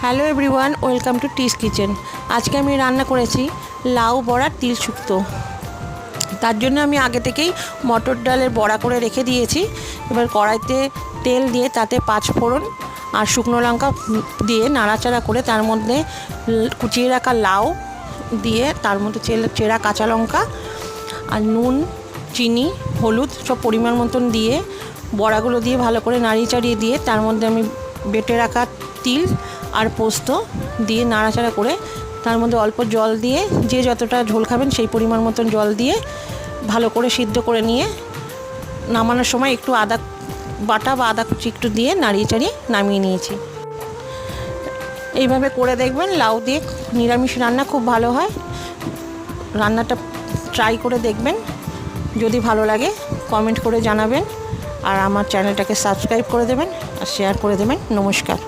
Hello everyone, welcome to Tee's kitchen. আজকে আমি রান্না করেছি লাউ বড়ার তিল শুক্তো। তার জন্য আমি আগে থেকেই মটর ডালের বড়া করে রেখে দিয়েছি। এবার কড়াইতে তেল দিয়ে তাতে 5 ফোড়ন আর শুকনো লঙ্কা দিয়ে নাড়াচাড়া করে তার মধ্যে কুচিয়ে রাখা লাউ দিয়ে তার মধ্যে চেরা কাঁচা লঙ্কা আর নুন, চিনি, হলুদ সব পরিমাণ মতন দিয়ে বড়াগুলো দিয়ে ভালো করে নাড়িয়ে চাড়িয়ে দিয়ে তার মধ্যে আমি বেটে রাখা তিল আর পোস্ত দিয়ে নাড়াচাড়া করে তার মধ্যে অল্প জল দিয়ে যে যতটা ঝোল খাবেন সেই পরিমাণ মতন জল দিয়ে ভালো করে সিদ্ধ করে নিয়ে নামানোর সময় একটু আদা বাটা বা আদা কুচি একটু দিয়ে নাড়িয়ে চাড়িয়ে নামিয়ে নিয়েছি। এইভাবে করে দেখবেন, লাউ দিয়ে নিরামিষ রান্না খুব ভালো হয়। রান্নাটা ট্রাই করে দেখবেন, যদি ভালো লাগে কমেন্ট করে জানাবেন আর আমার চ্যানেলটাকে সাবস্ক্রাইব করে দেবেন আর শেয়ার করে দেবেন। নমস্কার।